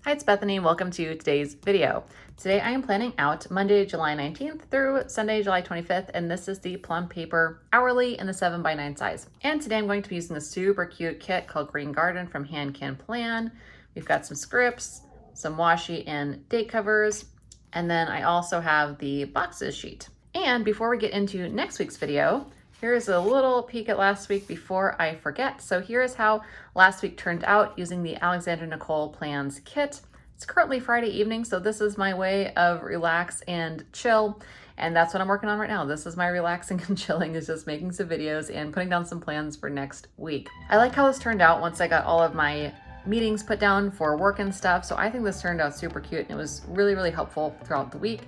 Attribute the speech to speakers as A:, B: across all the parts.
A: Hi, it's Bethany. Welcome to today's video. Today I am planning out Monday, July 19th through Sunday, July 25th, and this is the PLUM paper hourly in the 7x9 size. And today I'm going to be using a super cute kit called Green Garden from HanCanPlan. We've got some scripts, some washi and date covers, and then I also have the boxes sheet. And before we get into next week's video, here's a little peek at last week before I forget. So here's how last week turned out using the Alexandra Nicole Plans kit. It's currently Friday evening, so this is my way of relax and chill. And that's what I'm working on right now. This is my relaxing and chilling, is just making some videos and putting down some plans for next week. I like how this turned out once I got all of my meetings put down for work and stuff. So I think this turned out super cute and it was really, really helpful throughout the week.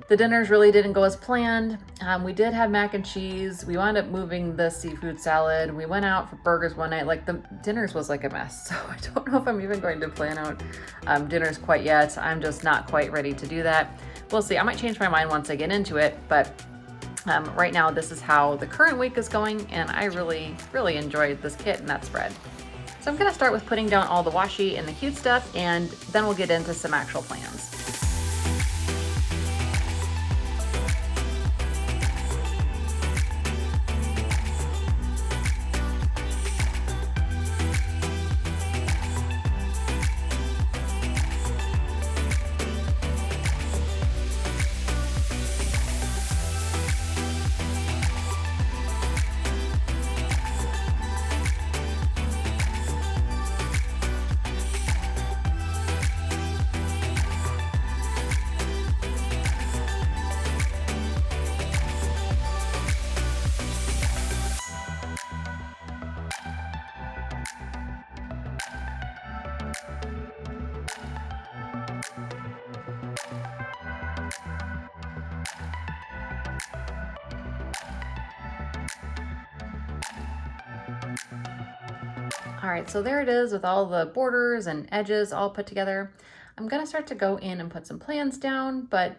A: The dinners really didn't go as planned. We did have mac and cheese. We wound up moving the seafood salad. We went out for burgers one night. Like, the dinners was like a mess. So I don't know if I'm even going to plan out dinners quite yet. I'm just not quite ready to do that. We'll see. I might change my mind once I get into it, but right now this is how the current week is going, and I really, really enjoyed this kit and that spread. So I'm gonna start with putting down all the washi and the cute stuff, and then we'll get into some actual plans. All right, so there it is with all the borders and edges all put together. I'm gonna start to go in and put some plans down, but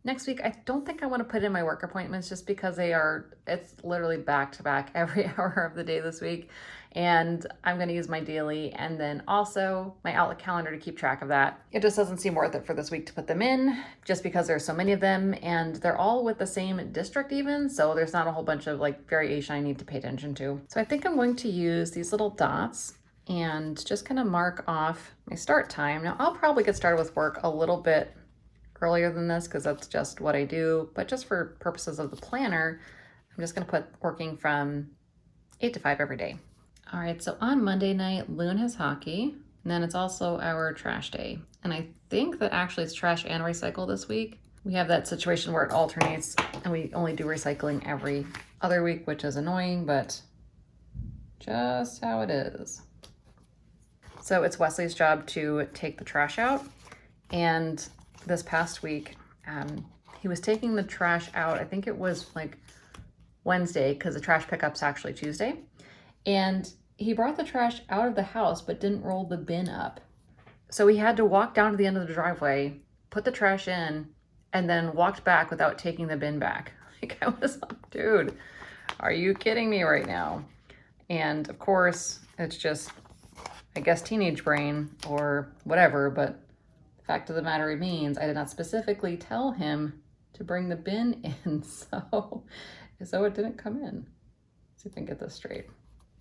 A: next week, I don't think I wanna put in my work appointments just because it's literally back to back every hour of the day this week. And I'm gonna use my daily and then also my Outlook calendar to keep track of that. It just doesn't seem worth it for this week to put them in just because there's so many of them and they're all with the same district even. So there's not a whole bunch of like variation I need to pay attention to. So I think I'm going to use these little dots and just kind of mark off my start time. Now I'll probably get started with work a little bit earlier than this because that's just what I do, but just for purposes of the planner, I'm just gonna put working from 8 to 5 every day. All right, so on Monday night, Loon has hockey, and then it's also our trash day. And I think that actually it's trash and recycle this week. We have that situation where it alternates and we only do recycling every other week, which is annoying, but just how it is. So it's Wesley's job to take the trash out. And this past week, he was taking the trash out, I think it was like Wednesday, because the trash pickup's actually Tuesday. And he brought the trash out of the house, but didn't roll the bin up. So he had to walk down to the end of the driveway, put the trash in, and then walked back without taking the bin back. Like, I was like, dude, are you kidding me right now? And of course, it's just, I guess, teenage brain or whatever, but the fact of the matter remains, I did not specifically tell him to bring the bin in, so it didn't come in. Let's see if I can get this straight.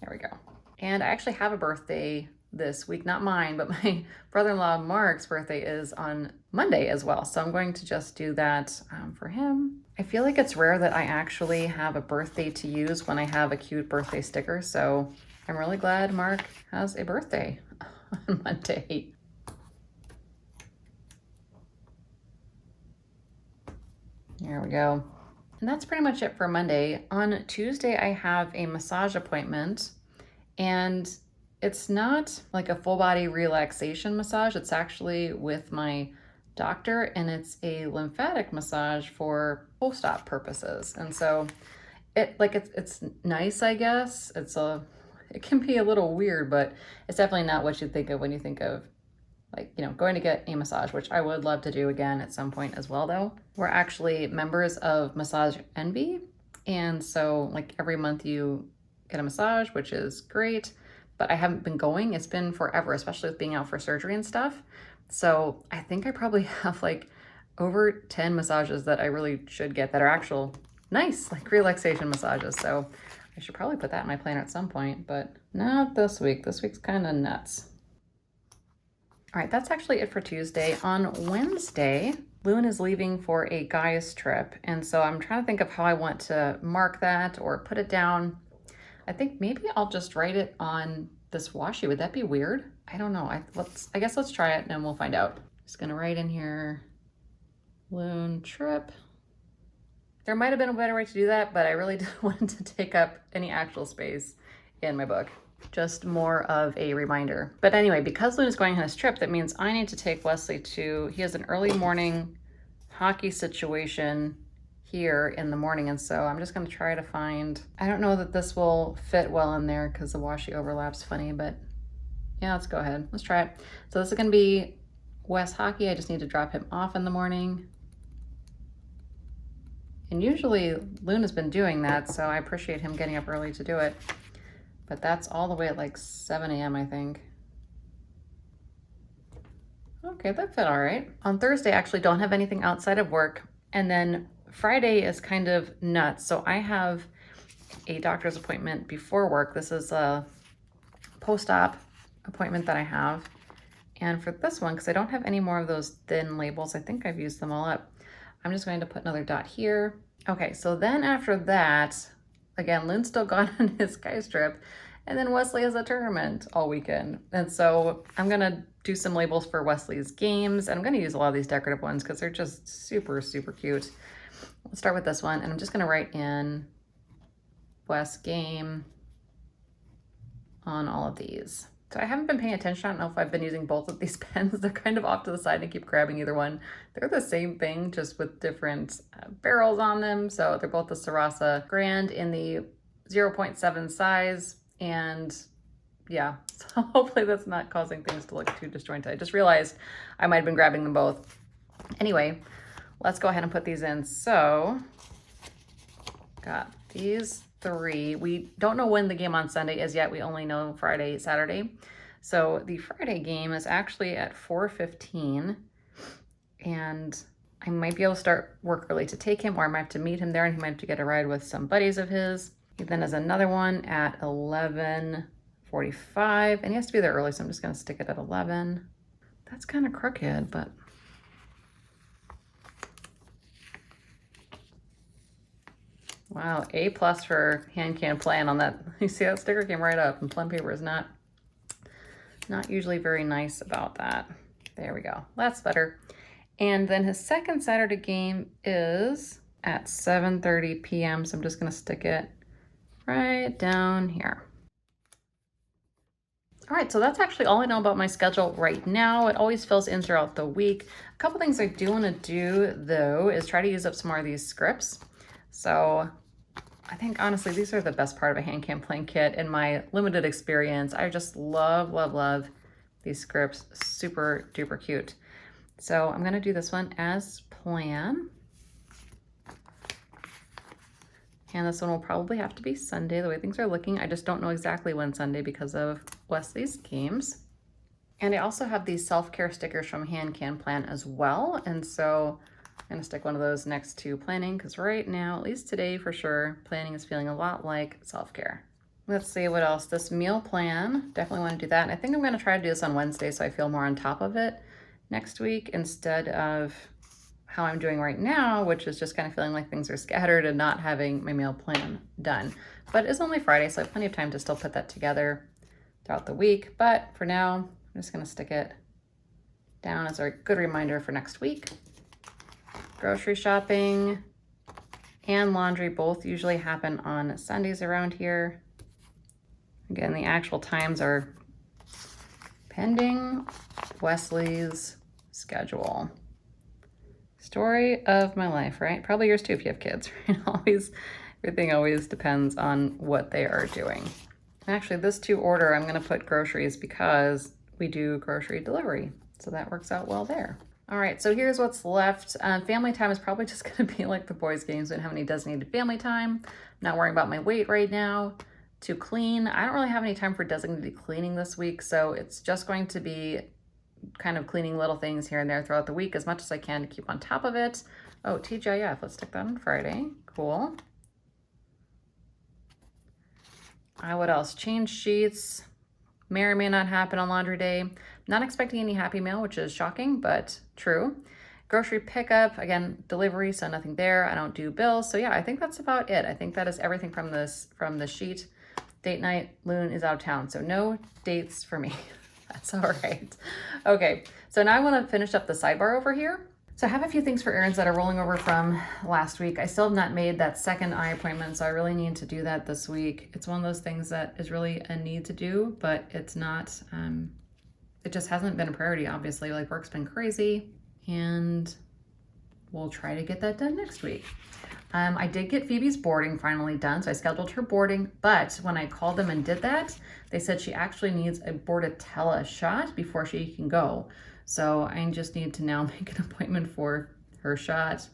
A: There we go. And I actually have a birthday this week, not mine, but my brother-in-law Mark's birthday is on Monday as well. So I'm going to just do that for him. I feel like it's rare that I actually have a birthday to use when I have a cute birthday sticker. So I'm really glad Mark has a birthday on Monday. There we go. And that's pretty much it for Monday. On Tuesday, I have a massage appointment, and it's not like a full body relaxation massage. It's actually with my doctor, and it's a lymphatic massage for post-op purposes. And so it's nice, I guess. It can be a little weird, but it's definitely not what you think of when you think of like, you know, going to get a massage, which I would love to do again at some point as well, though. We're actually members of Massage Envy. And so like every month you get a massage, which is great, but I haven't been going. It's been forever, especially with being out for surgery and stuff. So I think I probably have like over 10 massages that I really should get that are actual nice, like relaxation massages. So I should probably put that in my planner at some point, but not this week. This week's kind of nuts. All right, that's actually it for Tuesday. On Wednesday, Loon is leaving for a guy's trip. And so I'm trying to think of how I want to mark that or put it down. I think maybe I'll just write it on this washi. Would that be weird? I don't know. I guess let's try it and we'll find out. Just gonna write in here, Loon trip. There might have been a better way to do that, but I really didn't want to take up any actual space in my book. Just more of a reminder. But anyway, because Loon is going on his trip, that means I need to take Wesley to, he has an early morning hockey situation here in the morning. And so I'm just gonna try to find, I don't know that this will fit well in there because the washi overlaps funny, but yeah, let's go ahead. Let's try it. So this is gonna be Wes hockey. I just need to drop him off in the morning. And usually Loon has been doing that, so I appreciate him getting up early to do it. But that's all the way at like 7 a.m. I think. Okay, that fit all right. On Thursday, I actually don't have anything outside of work. And then Friday is kind of nuts. So I have a doctor's appointment before work. This is a post-op appointment that I have. And for this one, because I don't have any more of those thin labels, I think I've used them all up. I'm just going to put another dot here. Okay, so then after that, again, Loon's still gone on his guy's trip, and then Wesley has a tournament all weekend. And so I'm gonna do some labels for Wesley's games, and I'm gonna use a lot of these decorative ones because they're just super, super cute. Let's start with this one, and I'm just gonna write in Wes game on all of these. So I haven't been paying attention. I don't know if I've been using both of these pens. They're kind of off to the side and keep grabbing either one. They're the same thing, just with different barrels on them. So they're both the Sarasa Grand in the 0.7 size. And yeah, so hopefully that's not causing things to look too disjointed. I just realized I might have been grabbing them both. Anyway, let's go ahead and put these in. So got these 3. We don't know when the game on Sunday is yet. We only know Friday, Saturday. So the Friday game is actually at 4:15, and I might be able to start work early to take him, or I might have to meet him there and he might have to get a ride with some buddies of his. He then has another one at 11:45, and he has to be there early, so I'm just gonna stick it at 11. That's kind of crooked, but wow, A+ for HanCanPlan on that. You see that sticker came right up, and Plum paper is not usually very nice about that. There we go, that's better. And then his second Saturday game is at 7:30 p.m. So I'm just gonna stick it right down here. All right, so that's actually all I know about my schedule right now. It always fills in throughout the week. A couple things I do wanna do though is try to use up some more of these scripts. So I think honestly, these are the best part of a HanCanPlan kit in my limited experience. I just love, love, love these scripts. Super duper cute. So I'm gonna do this one as plan. And this one will probably have to be Sunday, the way things are looking. I just don't know exactly when Sunday because of Wesley's games. And I also have these self-care stickers from HanCanPlan as well. And so I'm gonna stick one of those next to planning because right now, at least today for sure, planning is feeling a lot like self-care. Let's see what else. This meal plan, definitely want to do that. And I think I'm gonna try to do this on Wednesday so I feel more on top of it next week instead of how I'm doing right now, which is just kind of feeling like things are scattered and not having my meal plan done. But it's only Friday, so I have plenty of time to still put that together throughout the week. But for now, I'm just gonna stick it down as a good reminder for next week. Grocery shopping and laundry both usually happen on Sundays around here. Again, the actual times are pending Wesley's schedule. Story of my life, right? Probably yours too if you have kids, right? Everything always depends on what they are doing. And actually, this to order, I'm gonna put groceries because we do grocery delivery. So that works out well there. All right, so here's what's left. Family time is probably just gonna be like the boys' games. We don't have any designated family time. I'm not worrying about my weight right now. To clean, I don't really have any time for designated cleaning this week, so it's just going to be kind of cleaning little things here and there throughout the week as much as I can to keep on top of it. Oh, TGIF, let's stick that on Friday. Cool. What else? Change sheets. May or may not happen on laundry day. Not expecting any happy mail, which is shocking, but true. Grocery pickup, again, delivery, so nothing there. I don't do bills. So yeah, I think that's about it. I think that is everything from the sheet. Date night, Loon is out of town, so no dates for me. That's all right. Okay, so now I want to finish up the sidebar over here. So I have a few things for errands that are rolling over from last week. I still have not made that second eye appointment, so I really need to do that this week. It's one of those things that is really a need to do, but it's not, it just hasn't been a priority, obviously. Like, work's been crazy, and we'll try to get that done next week. I did get Phoebe's boarding finally done, so I scheduled her boarding, but when I called them and did that, they said she actually needs a Bordetella shot before she can go. So I just need to now make an appointment for her shot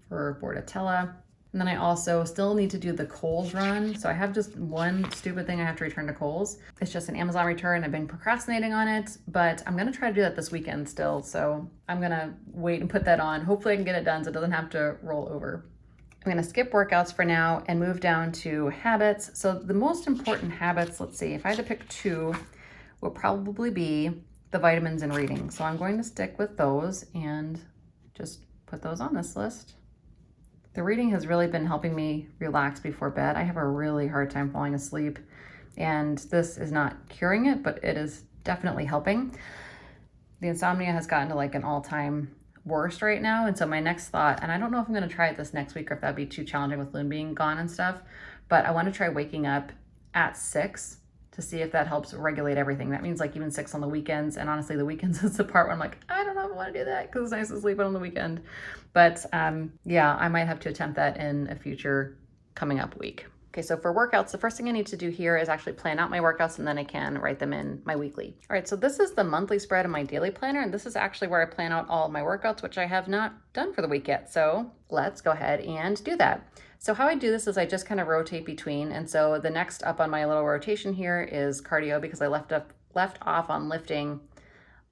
A: for Bordetella. And then I also still need to do the Kohl's run. So I have just one stupid thing I have to return to Kohl's. It's just an Amazon return. I've been procrastinating on it, but I'm gonna try to do that this weekend still. So I'm gonna wait and put that on. Hopefully I can get it done so it doesn't have to roll over. I'm gonna skip workouts for now and move down to habits. So the most important habits, let's see, if I had to pick two, will probably be the vitamins and reading. So I'm going to stick with those and just put those on this list. The reading has really been helping me relax before bed. I have a really hard time falling asleep, and this is not curing it, but it is definitely helping. The insomnia has gotten to like an all-time worst right now, and so my next thought, and I don't know if I'm gonna try it this next week or if that'd be too challenging with Loon being gone and stuff, but I want to try waking up at 6 to see if that helps regulate everything. That means like even 6 on the weekends. And honestly, the weekends is the part where I'm like, I don't know if I want to do that because it's nice to sleep on the weekend. But yeah, I might have to attempt that in a future coming up week. Okay, so for workouts, the first thing I need to do here is actually plan out my workouts, and then I can write them in my weekly. All right, so this is the monthly spread of my daily planner, and this is actually where I plan out all of my workouts, which I have not done for the week yet. So let's go ahead and do that. So how I do this is I just kind of rotate between, and so the next up on my little rotation here is cardio because I left off on lifting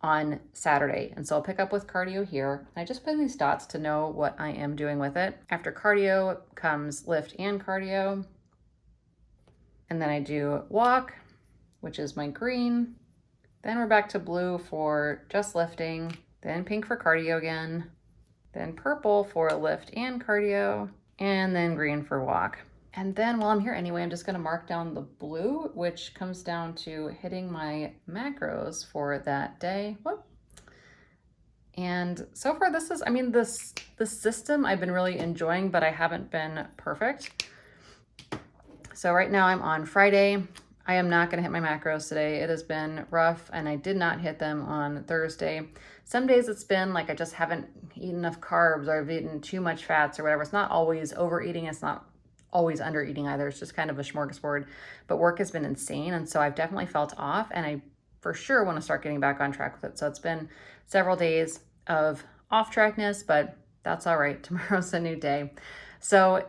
A: on Saturday. And so I'll pick up with cardio here. I just put in these dots to know what I am doing with it. After cardio comes lift and cardio. And then I do walk, which is my green. Then we're back to blue for just lifting, then pink for cardio again, then purple for lift and cardio, and then green for walk. And then while I'm here anyway, I'm just gonna mark down the blue, which comes down to hitting my macros for that day. Whoop. And so far this is, I mean, the system I've been really enjoying, but I haven't been perfect. So right now I'm on Friday. I am not gonna hit my macros today. It has been rough, and I did not hit them on Thursday. Some days it's been like I just haven't eaten enough carbs, or I've eaten too much fats or whatever. It's not always overeating, it's not always undereating either. It's just kind of a smorgasbord, but work has been insane. And so I've definitely felt off, and I for sure wanna start getting back on track with it. So it's been several days of off trackness, but that's all right. Tomorrow's a new day. So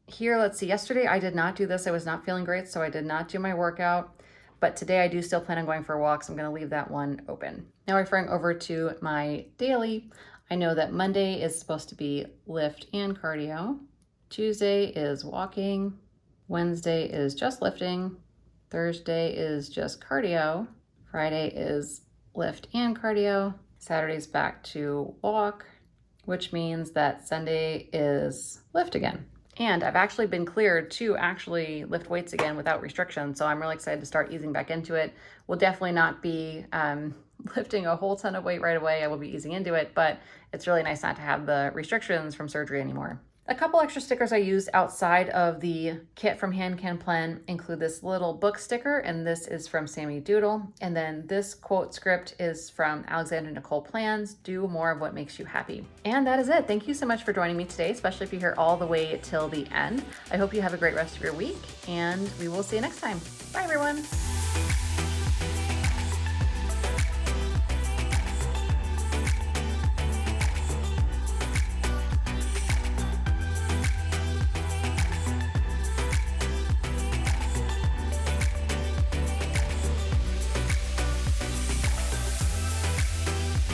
A: here, let's see, yesterday I did not do this. I was not feeling great, so I did not do my workout. But today I do still plan on going for a walk, so I'm gonna leave that one open. Now referring over to my daily, I know that Monday is supposed to be lift and cardio. Tuesday is walking. Wednesday is just lifting. Thursday is just cardio. Friday is lift and cardio. Saturday's back to walk, which means that Sunday is lift again. And I've actually been cleared to actually lift weights again without restriction. So I'm really excited to start easing back into it. We'll definitely not be lifting a whole ton of weight right away. I will be easing into it, but it's really nice not to have the restrictions from surgery anymore. A couple extra stickers I used outside of the kit from HanCanPlan include this little book sticker, and this is from Sammy Doodle. And then this quote script is from Alexandra Nicole Plans, do more of what makes you happy. And that is it. Thank you so much for joining me today, especially if you're here all the way till the end. I hope you have a great rest of your week, and we will see you next time. Bye, everyone.